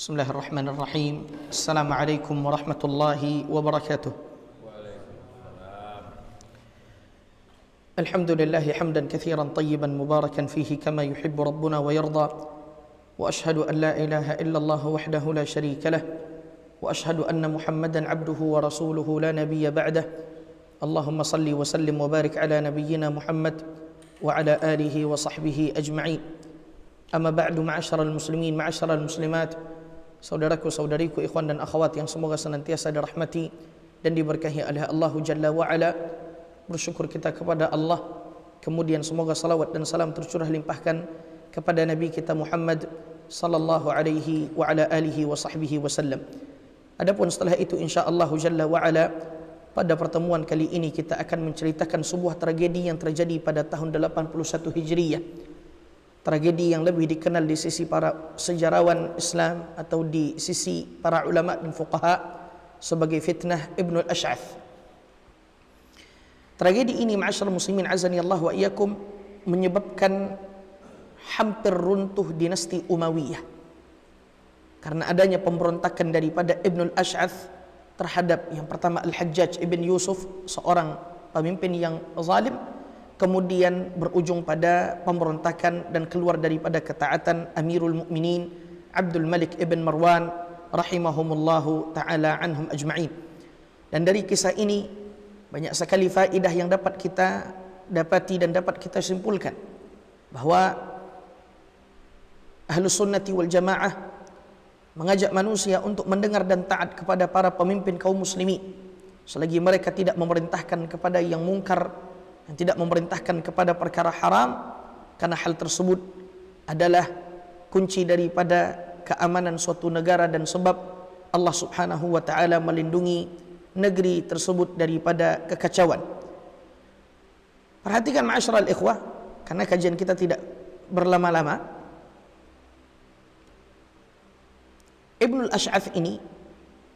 Bismillahirrahmanirrahim. Assalamualaikum warahmatullahi wabarakatuh. Alhamdulillahi hamdan katsiran tayyiban mubarakan fihi kama yuhibbu rabbuna wa yarda. Wa ashhadu an la ilaha illallah wahdahu la syarika lah. Wa ashhadu anna Muhammadan abduhu wa rasuluhu la nabiyya ba'dah. Allahumma salli wa sallim wa barik ala nabiyyina Muhammad wa ala alihi wa sahbihi ajma'in. Amma ba'du, ma'asyaral muslimin, ma'asyaral muslimat, saudaraku, saudariku, ikhwan dan akhwat yang semoga senantiasa dirahmati dan diberkahi oleh Allah Jalla wa Ala. Bersyukur kita kepada Allah, kemudian semoga salawat dan salam tercurah limpahkan kepada Nabi kita Muhammad sallallahu alaihi wa ala alihi wa sahbihi wasallam. Adapun setelah itu insyaallah Jalla wa Ala, pada pertemuan kali ini kita akan menceritakan sebuah tragedi yang terjadi pada tahun 81 Hijriyah. Tragedi yang lebih dikenal di sisi para sejarawan Islam atau di sisi para ulama dan fuqaha sebagai fitnah Ibnul Ash'ath. Tragedi ini, ma'asyiral muslimin azani Allah wa iyyakum, menyebabkan hampir runtuh dinasti Umayyah karena adanya pemberontakan daripada Ibnul Ash'ath terhadap yang pertama Al-Hajjaj ibn Yusuf, seorang pemimpin yang zalim, kemudian berujung pada pemberontakan dan keluar daripada ketaatan Amirul Mukminin Abdul Malik ibn Marwan rahimahumullahu ta'ala anhum ajma'in. Dan dari kisah ini banyak sekali faedah yang dapat kita dapati dan dapat kita simpulkan bahwa Ahlus Sunnati wal Jamaah mengajak manusia untuk mendengar dan taat kepada para pemimpin kaum muslimin selagi mereka tidak memerintahkan kepada yang mungkar, yang tidak memerintahkan kepada perkara haram, karena hal tersebut adalah kunci daripada keamanan suatu negara dan sebab Allah Subhanahu wa taala melindungi negeri tersebut daripada kekacauan. Perhatikan ma'asyiral ikhwah, karena kajian kita tidak berlama-lama. Ibnul Ash'ath ini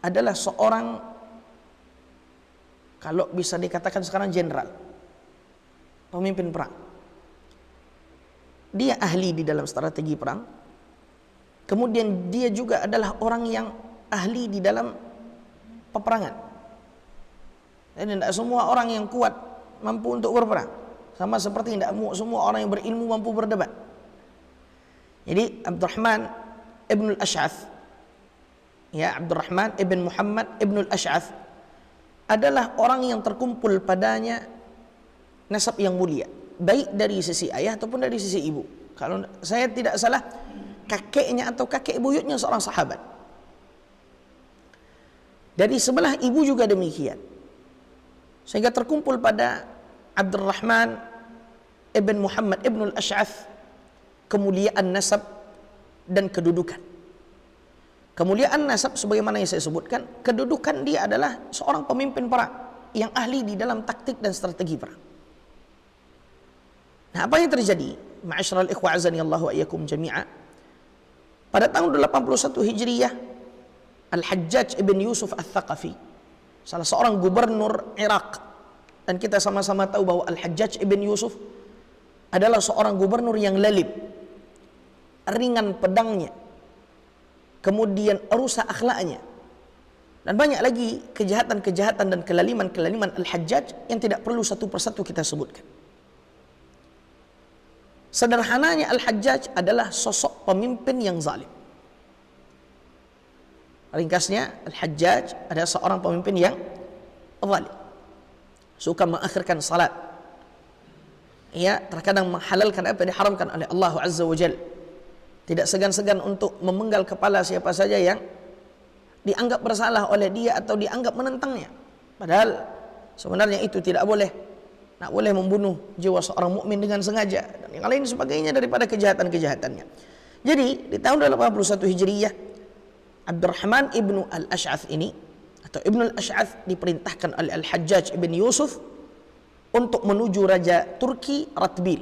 adalah seorang, kalau bisa dikatakan sekarang, jenderal, pemimpin perang. Dia ahli di dalam strategi perang. Kemudian dia juga adalah orang yang ahli di dalam peperangan. Dan tidak semua orang yang kuat mampu untuk berperang, sama seperti tidak semua orang yang berilmu mampu berdebat. Jadi Abdurrahman ibn al-Ash'ath, ya, Abdurrahman ibn Muhammad ibn al-Ash'ath adalah orang yang terkumpul padanya nasab yang mulia, baik dari sisi ayah ataupun dari sisi ibu. Kalau saya tidak salah, kakeknya atau kakek buyutnya seorang sahabat. Dari sebelah ibu juga demikian, sehingga terkumpul pada Abdurrahman ibn Muhammad ibn al-Ash'ath kemuliaan nasab dan kedudukan. Kemuliaan nasab sebagaimana yang saya sebutkan, kedudukan dia adalah seorang pemimpin perang yang ahli di dalam taktik dan strategi perang. Nah, apa yang terjadi? Ma'asyiral ikhwa azani Allah wa iyyakum jami'a. Pada tahun 81 Hijriyah, Al-Hajjaj ibn Yusuf Al-Thaqafi, salah seorang gubernur Irak, dan kita sama-sama tahu bahwa Al-Hajjaj ibn Yusuf adalah seorang gubernur yang lalim, ringan pedangnya, kemudian rusak akhlaknya, dan banyak lagi kejahatan-kejahatan dan kelaliman-kelaliman Al-Hajjaj yang tidak perlu satu persatu kita sebutkan. Sederhananya, Al-Hajjaj adalah sosok pemimpin yang zalim. Ringkasnya, Al-Hajjaj adalah seorang pemimpin yang zalim, suka mengakhirkan salat, ia terkadang menghalalkan apa yang diharamkan oleh Allah Azza wa Jalla, tidak segan-segan untuk memenggal kepala siapa saja yang dianggap bersalah oleh dia atau dianggap menentangnya, padahal sebenarnya itu tidak boleh. Tak boleh membunuh jiwa seorang mukmin dengan sengaja dan yang lain sebagainya daripada kejahatan-kejahatannya. Jadi di tahun 81 Hijriyah, Abdurrahman ibnu al-Ash'ath ini atau Ibnul Ash'ath diperintahkan oleh Al-Hajjaj ibn Yusuf untuk menuju Raja Turki Ratbil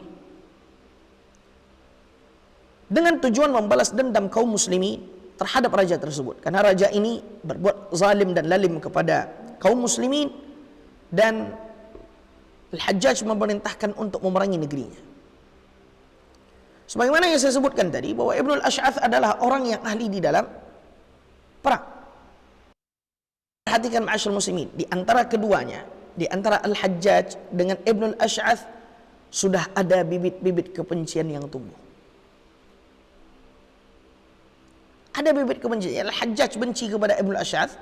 dengan tujuan membalas dendam kaum muslimin terhadap raja tersebut, karena raja ini berbuat zalim dan lalim kepada kaum muslimin, dan Al-Hajjaj memerintahkan untuk memerangi negerinya. Sebagaimana yang saya sebutkan tadi, bahwa Ibnul Ash'ath adalah orang yang ahli di dalam perang. Perhatikan ma'asyarul muslimin, di antara keduanya, di antara Al-Hajjaj dengan Ibnul Ash'ath sudah ada bibit-bibit kebencian yang tumbuh. Ada bibit kebencian. Al-Hajjaj benci kepada Ibnul Ash'ath,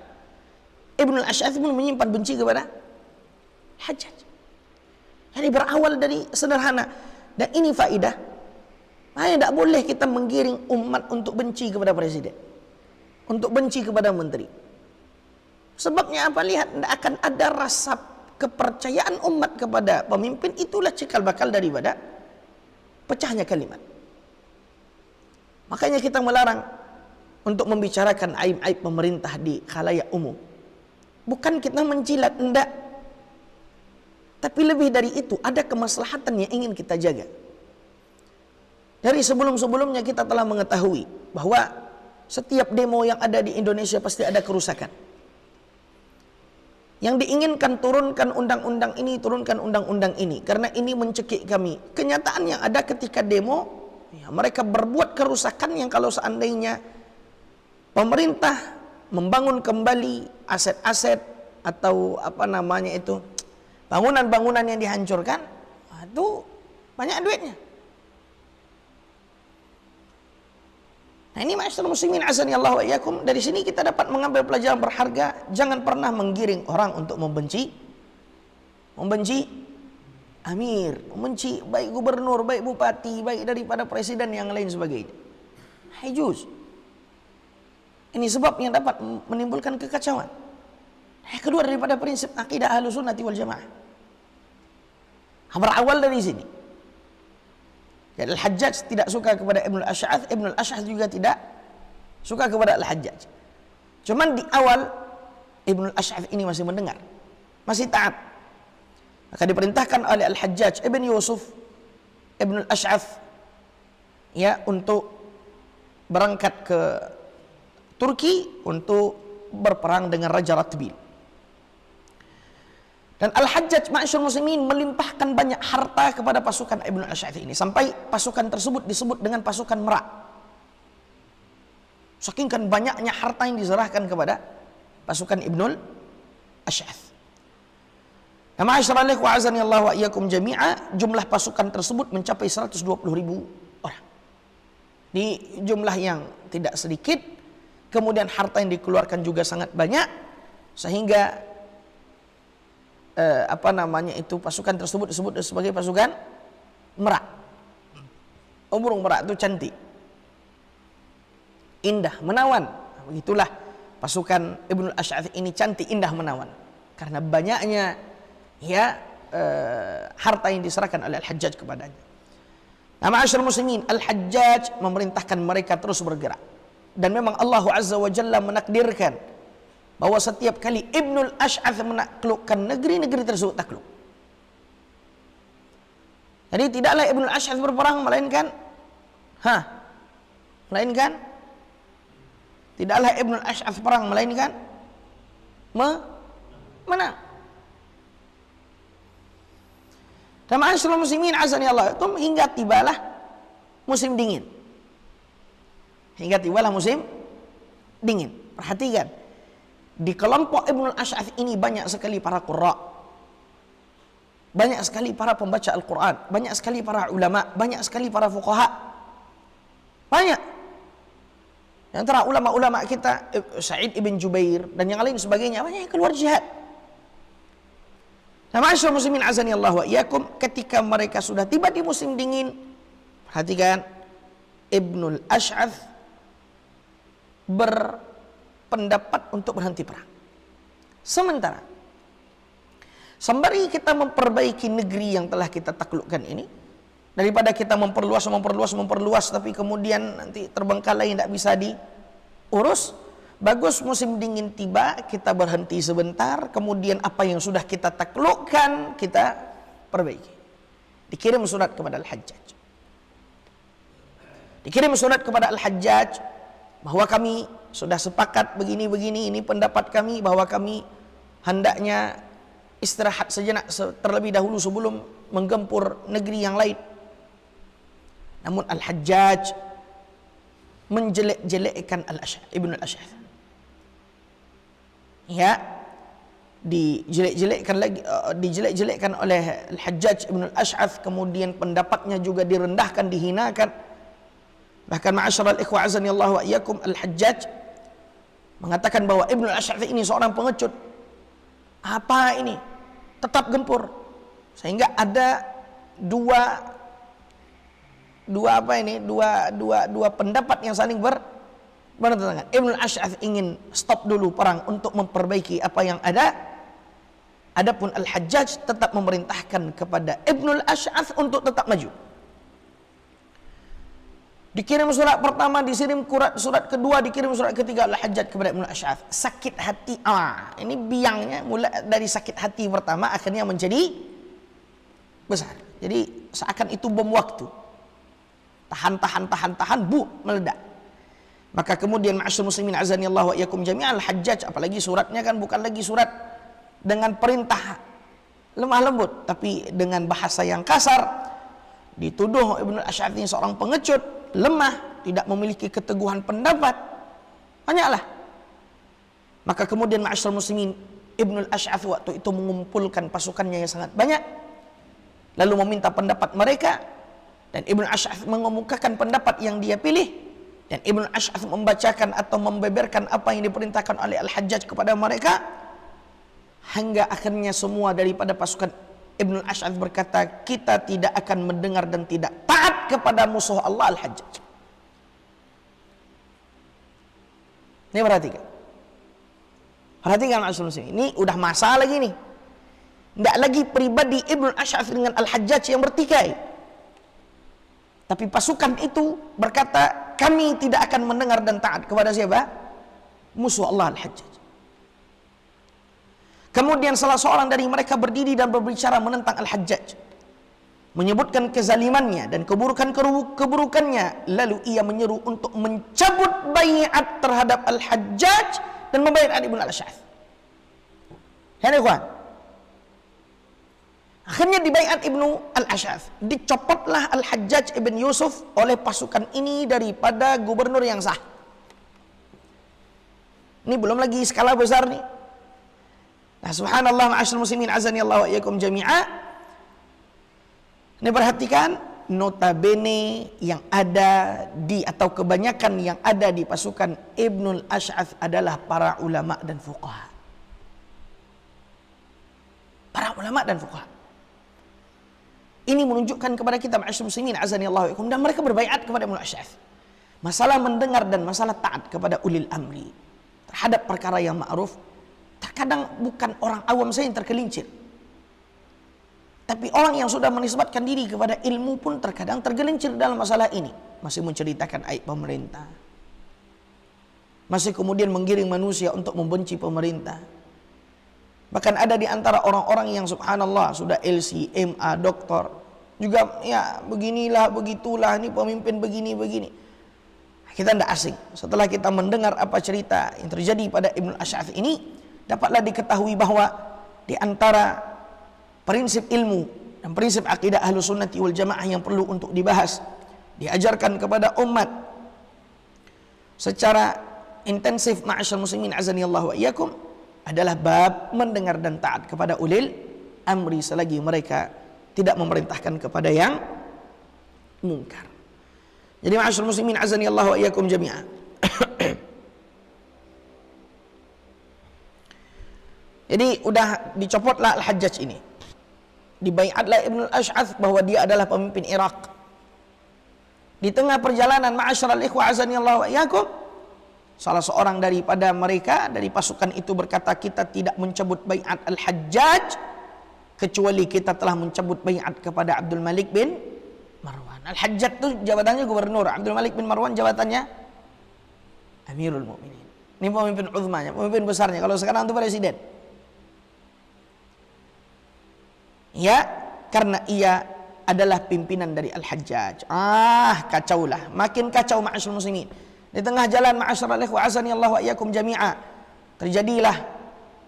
Ibnul Ash'ath pun menyimpan benci kepada Hajjaj. Jadi berawal dari sederhana. Dan ini faidah, tidak boleh kita menggiring umat untuk benci kepada presiden, untuk benci kepada menteri. Sebabnya apa? Lihat, tidak akan ada rasa kepercayaan umat kepada pemimpin. Itulah cikal bakal daripada pecahnya kalimat. Makanya kita melarang untuk membicarakan aib-aib pemerintah di khalayak umum. Bukan kita menjilat, enggak. Tapi lebih dari itu, ada kemaslahatan yang ingin kita jaga. Dari sebelum-sebelumnya kita telah mengetahui bahwa setiap demo yang ada di Indonesia pasti ada kerusakan. Yang diinginkan turunkan undang-undang ini, turunkan undang-undang ini, karena ini mencekik kami. Kenyataan yang ada ketika demo, ya, mereka berbuat kerusakan yang kalau seandainya pemerintah membangun kembali aset-aset atau apa namanya itu, bangunan-bangunan yang dihancurkan, itu banyak duitnya. Nah ini ma'asyiral muslimin azani Allah wa iyyakum, dari sini kita dapat mengambil pelajaran berharga. Jangan pernah menggiring orang untuk membenci amir, membenci baik gubernur, baik bupati, baik daripada presiden yang lain sebagainya. Hajuz. Ini sebab yang dapat menimbulkan kekacauan. Yang kedua daripada prinsip akidah Ahlussunnah wal Jamaah. Berawal dari sini. Jadi Al-Hajjaj tidak suka kepada Ibnul Ash'ath, Ibnul Ash'ath juga tidak suka kepada Al-Hajjaj. Cuman di awal Ibnul Ash'ath ini masih mendengar, masih taat. Maka diperintahkan oleh Al-Hajjaj Ibn Yusuf Ibnul Ash'ath, ya, untuk berangkat ke Turki untuk berperang dengan Raja Ratbil. Dan Al-Hajjaj ma'asyarul muslimin melimpahkan banyak harta kepada pasukan Ibnul Ash'ath ini, sampai pasukan tersebut disebut dengan pasukan merak. Saking kan banyaknya harta yang diserahkan kepada pasukan Ibnul Ash'ath. Nah, ma'asyiral ikhwah azani Allah wa iyyakum jami'a, jumlah pasukan tersebut mencapai 120.000 orang. Di jumlah yang tidak sedikit, kemudian harta yang dikeluarkan juga sangat banyak, sehingga pasukan tersebut disebut sebagai pasukan merak. Burung merak itu cantik, indah, menawan. Begitulah pasukan Ibnul Ash'ath ini, cantik, indah, menawan, karena banyaknya, ya, harta yang diserahkan oleh Al-Hajjaj kepadanya. Nah, ma'asyarul muslimin, Al-Hajjaj memerintahkan mereka terus bergerak. Dan memang Allah Azza wa Jalla menakdirkan bahwa setiap kali Ibnul Ash'ath menaklukkan negeri-negeri tersebut takluk. Jadi tidaklah Ibnul Ash'ath berperang, tidaklah Ibnul Ash'ath perang, melainkan menang. Dan ma'asyiral muslimin azani Allah, hingga tibalah musim dingin. Perhatikan, di kelompok Ibnul Ash'ath ini banyak sekali para qurra, banyak sekali para pembaca Al-Quran, banyak sekali para ulama, banyak sekali para fuqaha. Banyak. Di antara ulama-ulama kita, Sa'id ibn Jubair dan yang lain sebagainya, banyak yang keluar jihad. Nah, ma'asyiral muslimin azani Allah wa iyyakum, ketika mereka sudah tiba di musim dingin, perhatikan, Ibnul Ash'ath berpendapat untuk berhenti perang. Sementara sembari kita memperbaiki negeri yang telah kita taklukkan ini, daripada kita memperluas tapi kemudian nanti terbengkalai, tidak bisa diurus, bagus musim dingin tiba, kita berhenti sebentar, kemudian apa yang sudah kita taklukkan kita perbaiki. Dikirim surat kepada Al-Hajjaj, bahwa kami sudah sepakat begini-begini, ini pendapat kami, bahwa kami hendaknya istirahat sejenak terlebih dahulu sebelum menggempur negeri yang lain. Namun Al-Hajjaj menjelek-jelekkan Ibnul Ash'ath. ya dijelek-jelekkan oleh Al-Hajjaj ibn Al-Ash'ath, kemudian pendapatnya juga direndahkan, dihinakan. Bahkan ma'asyiral ikhwah azanillahu wa iyyakum, Al-Hajjaj mengatakan bahwa Ibn Al-Ash'ath ini seorang pengecut. Apa ini? Tetap gempur. Sehingga ada dua pendapat yang saling bertentangan. Ibn Al-Ash'ath ingin stop dulu perang untuk memperbaiki apa yang ada. Adapun Al-Hajjaj tetap memerintahkan kepada Ibn Al-Ash'ath untuk tetap maju. Dikirim surat pertama, dikirim surat kedua, dikirim surat ketiga Al-Hajjaj kepada Ibn Al-Ash'ath. Sakit hati. Ini biangnya mulai dari sakit hati pertama akhirnya menjadi besar. Jadi seakan itu bom waktu. Tahan, meledak. Maka kemudian ma'asyarul muslimin azanillahu wa iyyakum jami'an, Al-Hajjaj, apalagi suratnya kan bukan lagi surat dengan perintah lemah lembut, tapi dengan bahasa yang kasar. Dituduh Ibn Al-Ash'ath ini seorang pengecut, lemah, tidak memiliki keteguhan pendapat. Banyaklah. Maka kemudian ma'asyarul muslimin, Ibn Al-Ash'ath waktu itu mengumpulkan pasukannya yang sangat banyak, lalu meminta pendapat mereka, dan Ibn Al-Ash'ath mengemukakan pendapat yang dia pilih, dan Ibn Al-Ash'ath membacakan atau membeberkan apa yang diperintahkan oleh Al-Hajjaj kepada mereka. Hingga akhirnya semua daripada pasukan Ibn Al-Ash'ath berkata, kita tidak akan mendengar dan tidak taat kepada musuh Allah Al-Hajjaj. Ini perhatikan ma'asyarul muslimin. Ini udah masalah lagi nih. Tidak lagi pribadi Ibn Al-Ash'ath dengan Al-Hajjaj yang bertikai, tapi pasukan itu berkata, kami tidak akan mendengar dan taat kepada siapa? Musuh Allah Al-Hajjaj. Kemudian salah seorang dari mereka berdiri dan berbicara menentang Al-Hajjaj, menyebutkan kezalimannya dan keburukannya. Lalu ia menyeru untuk mencabut baiat terhadap Al-Hajjaj dan membaiat Ibn Al-Ash'ath. Ya ikhwan, akhirnya dibaiat Ibn Al-Ash'ath. Dicopotlah Al-Hajjaj ibn Yusuf oleh pasukan ini daripada gubernur yang sah. Ini belum lagi skala besar nih. Nah, subhanallah ma'asyarul muslimin azanillahu wa iyyakum jami'a. Ini perhatikan, notabene yang ada di atau kebanyakan yang ada di pasukan Ibnul Ash'ath adalah para ulama dan fuqaha. Para ulama dan fuqaha. Ini menunjukkan kepada kita ma'asyarul muslimin azanillahu wa iyyakum, dan mereka berbaiat kepada Ibnul Ash'ath. Masalah mendengar dan masalah taat kepada ulil amri terhadap perkara yang ma'ruf. Terkadang bukan orang awam saja yang tergelincir, tapi orang yang sudah menisbatkan diri kepada ilmu pun terkadang tergelincir dalam masalah ini. Masih menceritakan aib pemerintah, masih kemudian menggiring manusia untuk membenci pemerintah. Bahkan ada di antara orang-orang yang subhanallah sudah LC, MA, doktor, juga ya beginilah, begitulah, ini pemimpin begini. Kita tidak asing. Setelah kita mendengar apa cerita yang terjadi pada Ibn Ash'ath ini, dapatlah diketahui bahwa di antara prinsip ilmu dan prinsip akidah Ahlus Sunnati wal Jamaah yang perlu untuk dibahas, diajarkan kepada umat secara intensif ma'asyarul muslimin azanillahu wa iyyakum, adalah bab mendengar dan taat kepada ulil amri selagi mereka tidak memerintahkan kepada yang mungkar. Jadi ma'asyarul muslimin azanillahu wa iyyakum jami'an. Jadi udah dicopotlah Al-Hajjaj ini, dibaiatlah Ibn Al-Ash'ath bahwa dia adalah pemimpin Irak. Di tengah perjalanan ma'asyiral ikhwah azanillahu wa iyyakum, salah seorang daripada mereka dari pasukan itu berkata, kita tidak mencabut baiat Al-Hajjaj kecuali kita telah mencabut baiat kepada Abdul Malik bin Marwan. Al-Hajjaj itu jabatannya gubernur, Abdul Malik bin Marwan jabatannya Amirul Mukminin. Ini pemimpin uzmanya, pemimpin besarnya. Kalau sekarang itu presiden. Ya, karena ia adalah pimpinan dari Al-Hajjaj. Kacaulah, makin kacau ma'asyarul muslimin. Di tengah jalan ma'asyiral ikhwah azanillahu wa iyyakum jami'a, terjadilah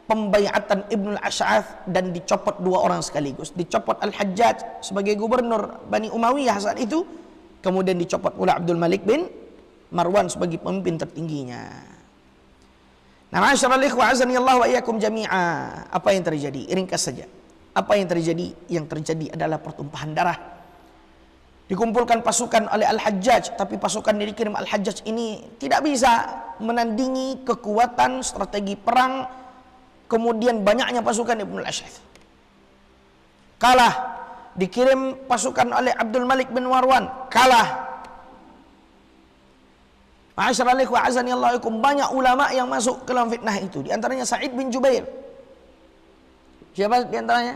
pembaiatan Ibn Al-Ash'ath dan dicopot dua orang sekaligus. Dicopot Al-Hajjaj sebagai gubernur Bani Umayyah saat itu, kemudian dicopot pula Abdul Malik bin Marwan sebagai pemimpin tertingginya. Nah, ma'asyiral ikhwah azanillahu wa iyyakum jami'a. Apa yang terjadi? Ringkas saja. Apa yang terjadi? Yang terjadi adalah pertumpahan darah. Dikumpulkan pasukan oleh Al-Hajjaj, tapi pasukan yang dikirim Al-Hajjaj ini tidak bisa menandingi kekuatan strategi perang, kemudian banyaknya pasukan Ibnul Ash'ath. Kalah. Dikirim pasukan oleh Abdul Malik bin Marwan, kalah. Ma'asyiral ikhwah azanillahu ikum, banyak ulama yang masuk ke dalam fitnah itu. Di antaranya Sa'id bin Jubair. Siapa di antaranya?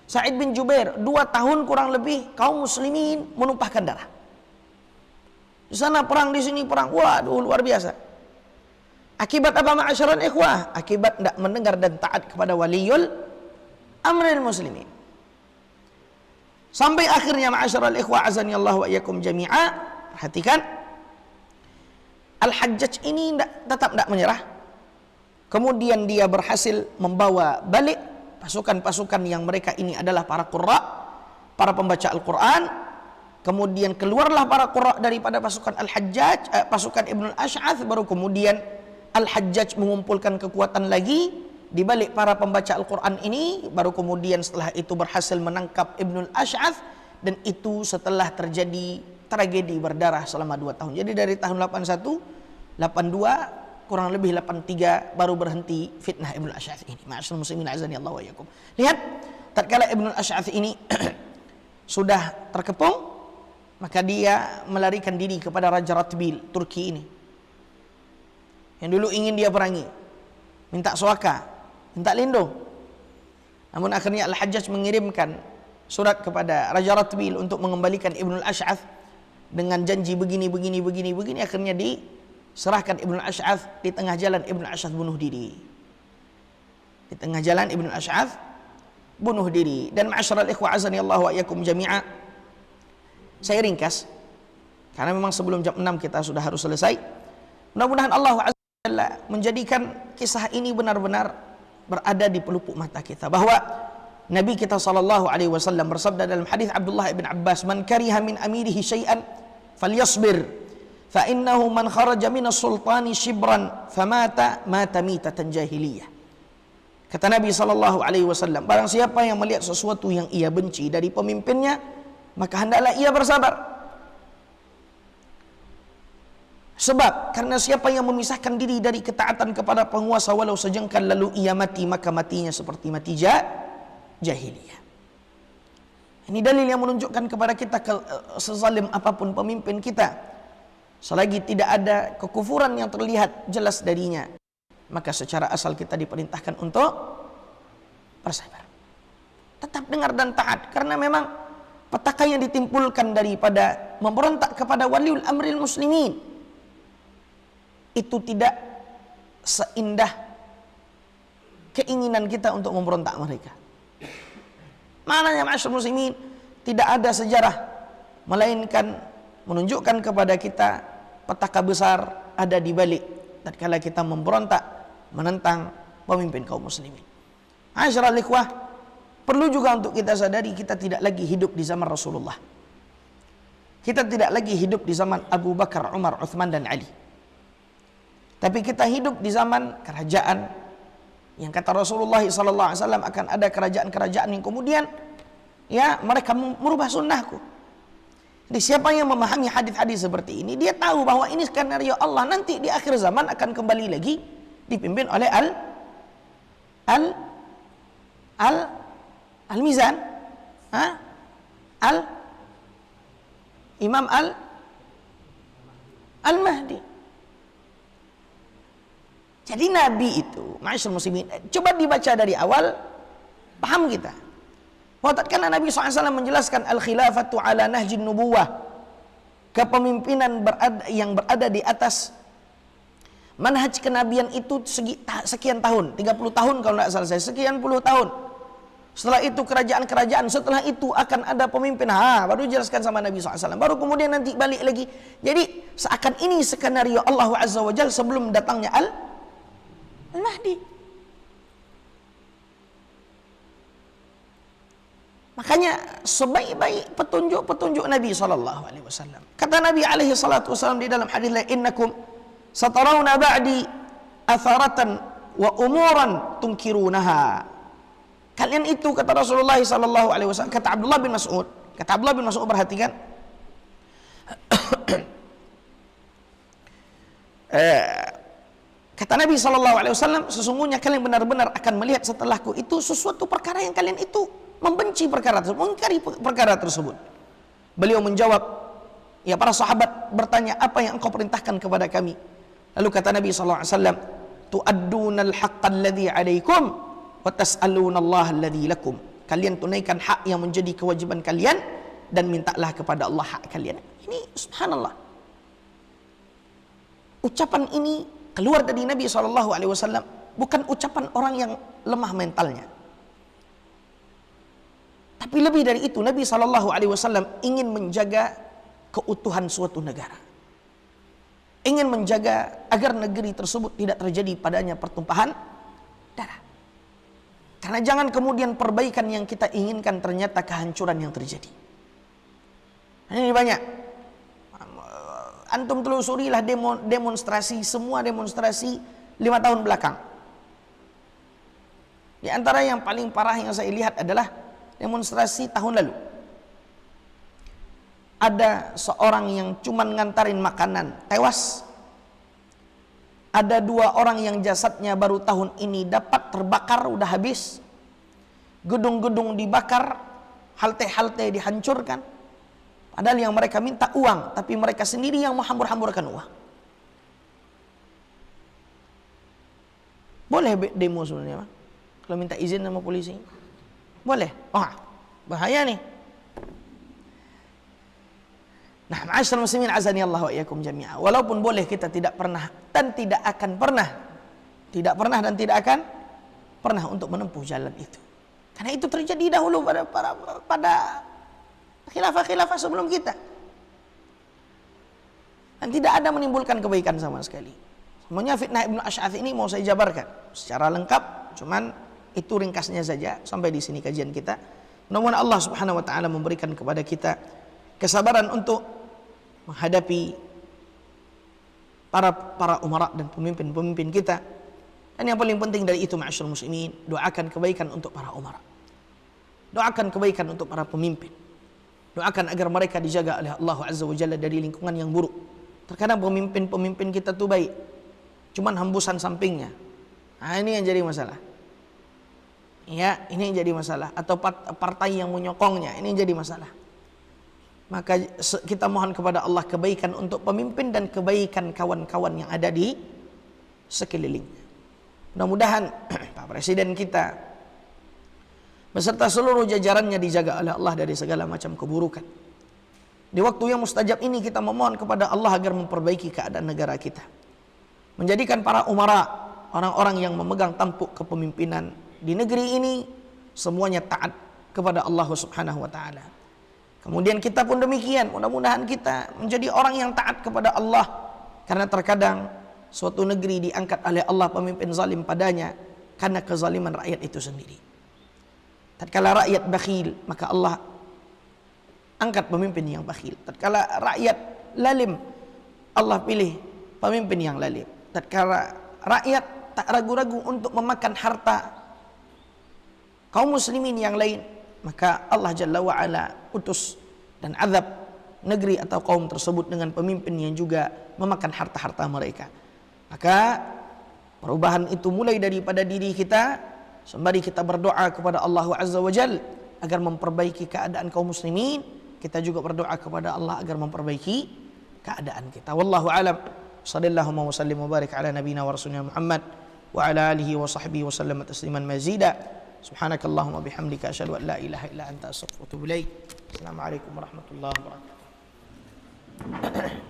Sa'id bin Jubair. 2 tahun kurang lebih kaum muslimin menumpahkan darah. Di sana perang, di sini perang. Waduh, luar biasa. Akibat apa ma'asyiral ikhwah? Akibat tidak mendengar dan taat kepada waliyul amril muslimin. Sampai akhirnya ma'asyiral ikhwah azanillahu wa iyyakum jami'a. Perhatikan, Al-Hajjaj ini tetap tidak menyerah. Kemudian dia berhasil membawa balik pasukan-pasukan yang mereka ini adalah para qurra, para pembaca Al-Quran. Kemudian keluarlah para qurra daripada pasukan Al-Hajjaj, pasukan Ibnul Ash'ath. Baru kemudian Al-Hajjaj mengumpulkan kekuatan lagi di balik para pembaca Al-Quran ini. Baru kemudian setelah itu berhasil menangkap Ibnul Ash'ath. Dan itu setelah terjadi tragedi berdarah selama 2 tahun. Jadi dari tahun 81, 82, kurang lebih 83 baru berhenti fitnah Ibnul Ash'ath ini. Ma'asyiral muslimin azanillahu wa iyyakum. Lihat, tatkala Ibnul Ash'ath ini sudah terkepung, maka dia melarikan diri kepada Raja Ratbil Turki ini, yang dulu ingin dia perangi, minta suaka, minta lindung. Namun akhirnya Al-Hajjaj mengirimkan surat kepada Raja Ratbil untuk mengembalikan Ibnul Ash'ath dengan janji begini. Akhirnya diserahkan Ibnul Ash'ath. Di tengah jalan Ibnul Ash'ath bunuh diri. Di tengah jalan Ibnul Ash'ath bunuh diri. Dan ma'asyiral ikhwah azanillahu wa iyyakum jami'a, saya ringkas karena memang sebelum jam 6 kita sudah harus selesai. Mudah-mudahan Allah azza wa jalla menjadikan kisah ini benar-benar berada di pelupuk mata kita, bahwa Nabi kita sallallahu alaihi wasallam bersabda dalam hadis Abdullah bin Abbas, "Man kariha min amirihi syai'an falyasbir, fa innahu man kharaja minas sultani shibran famata mata mitatan jahiliyah." Kata Nabi sallallahu alaihi wasallam, barang siapa yang melihat sesuatu yang ia benci dari pemimpinnya, maka hendaklah ia bersabar. Sebab karena siapa yang memisahkan diri dari ketaatan kepada penguasa walau sejengkal lalu ia mati, maka matinya seperti mati jahiliyah. Ini dalil yang menunjukkan kepada kita sezalim apapun pemimpin kita, selagi tidak ada kekufuran yang terlihat jelas darinya, maka secara asal kita diperintahkan untuk bersabar. Tetap dengar dan taat, karena memang petaka yang ditimbulkan daripada memberontak kepada waliul amril muslimin itu tidak seindah keinginan kita untuk memberontak mereka. Maknanya ma'asyiral muslimin, tidak ada sejarah melainkan menunjukkan kepada kita petaka besar ada di balik tatkala kita memberontak menentang pemimpin kaum muslimin. Ma'asyiral ikhwah, perlu juga untuk kita sadari kita tidak lagi hidup di zaman Rasulullah. Kita tidak lagi hidup di zaman Abu Bakar, Umar, Uthman dan Ali. Tapi kita hidup di zaman kerajaan yang kata Rasulullah SAW akan ada kerajaan-kerajaan yang kemudian ya mereka merubah sunnahku. Jadi siapa yang memahami hadis-hadis seperti ini, dia tahu bahwa ini skenario Allah nanti di akhir zaman akan kembali lagi dipimpin oleh Al-Mizan, Imam Al-Mahdi. Jadi Nabi itu, ma'asyiral muslimin, coba dibaca dari awal, paham kita. Bahwa tatkala Nabi SAW menjelaskan al-khilafatu ala nahjin nubuwah, kepemimpinan yang berada di atas manhaj kenabian itu sekian tahun, 30 tahun kalau tidak salah saya, sekian puluh tahun. Setelah itu kerajaan-kerajaan, setelah itu akan ada pemimpin. Baru jelaskan sama Nabi SAW. Baru kemudian nanti balik lagi. Jadi seakan ini skenario Allah Azza wa Jalla sebelum datangnya Al-Mahdi. Makanya sebaik-baik petunjuk Nabi SAW. Kata Nabi alaihi salatu wasallam di dalam hadis lain, innakum satarawna ba'di atharatan wa umuran tunkirunaha. Kalian itu, kata Rasulullah sallallahu alaihi wasallam, kata Abdullah bin Mas'ud, perhatikan. Kata Nabi sallallahu alaihi wasallam, sesungguhnya kalian benar-benar akan melihat setelahku itu sesuatu perkara yang kalian itu membenci perkara tersebut, mengingkari perkara tersebut. Beliau menjawab, ya para sahabat bertanya, apa yang engkau perintahkan kepada kami? Lalu kata Nabi sallallahu alaihi wasallam, tu'addunal haqqal ladzi 'alaikum wa tas'alunallaha alladzi lakum. Kalian tunaikan hak yang menjadi kewajiban kalian dan mintalah kepada Allah hak kalian. Ini subhanallah. Ucapan ini keluar dari Nabi SAW bukan ucapan orang yang lemah mentalnya. Tapi lebih dari itu, Nabi SAW ingin menjaga keutuhan suatu negara. Ingin menjaga agar negeri tersebut tidak terjadi padanya pertumpahan darah. Karena jangan kemudian perbaikan yang kita inginkan ternyata kehancuran yang terjadi. Ini banyak. Antum telusurilah demonstrasi, semua demonstrasi 5 tahun belakang. Di antara yang paling parah yang saya lihat adalah demonstrasi tahun lalu. Ada seorang yang cuman ngantarin makanan, tewas. Ada 2 orang yang jasadnya baru tahun ini dapat terbakar, udah habis. Gedung-gedung dibakar, halte-halte dihancurkan. Padahal yang mereka minta uang, tapi mereka sendiri yang menghambur-hamburkan uang. Boleh demo sebenarnya, Pak? Kalau minta izin sama polisi. Boleh. Wah, bahaya nih. Nah, ma'asyiral muslimin azani Allah wa iyyakum jami'a. Walaupun boleh, kita tidak pernah dan tidak akan pernah untuk menempuh jalan itu. Karena itu terjadi dahulu pada khilafah-khilafah sebelum kita. Dan tidak ada menimbulkan kebaikan sama sekali. Semuanya fitnah Ibnu Asy'ath ini mau saya jabarkan secara lengkap, cuman itu ringkasnya saja sampai di sini kajian kita. Mudah-mudahan Allah Subhanahu wa taala memberikan kepada kita kesabaran untuk menghadapi para umara dan pemimpin-pemimpin kita. Dan yang paling penting dari itu, ma'asyiral muslimin, doakan kebaikan untuk para umara. Doakan kebaikan untuk para pemimpin. Doakan agar mereka dijaga oleh Allah Azza wa Jalla dari lingkungan yang buruk. Terkadang pemimpin-pemimpin kita tuh baik, cuman hembusan sampingnya. Nah, ini yang jadi masalah. Ya, ini yang jadi masalah. Atau partai yang menyokongnya, ini yang jadi masalah. Maka kita mohon kepada Allah kebaikan untuk pemimpin dan kebaikan kawan-kawan yang ada di sekelilingnya. Mudah-mudahan Pak Presiden kita beserta seluruh jajarannya dijaga oleh Allah dari segala macam keburukan. Di waktu yang mustajab ini kita memohon kepada Allah agar memperbaiki keadaan negara kita. Menjadikan para umara, orang-orang yang memegang tampuk kepemimpinan di negeri ini, semuanya taat kepada Allah Subhanahu wa taala. Kemudian kita pun demikian, mudah-mudahan kita menjadi orang yang taat kepada Allah. Karena terkadang suatu negeri diangkat oleh Allah pemimpin zalim padanya karena kezaliman rakyat itu sendiri. Tatkala rakyat bakhil, maka Allah angkat pemimpin yang bakhil. Tatkala rakyat lalim, Allah pilih pemimpin yang lalim. Tatkala rakyat tak ragu-ragu untuk memakan harta kaum muslimin yang lain, maka Allah Jalla wa'ala utus dan azab negeri atau kaum tersebut dengan pemimpin yang juga memakan harta-harta mereka. Maka perubahan itu mulai daripada diri kita. Sembari kita berdoa kepada Allah Azza wa Jal agar memperbaiki keadaan kaum muslimin, kita juga berdoa kepada Allah agar memperbaiki keadaan kita. Wallahu alam. Shallallahu wa sallim wa barik ala nabiyina wa rasulina Muhammad wa ala alihi wa sahbihi wa sallam tasliman mazida. Subhanakallahumma bihamdika asyhadu an la ilaha illa anta astaghfiruka wa atubu ilaik. Assalamualaikum warahmatullahi wabarakatuh.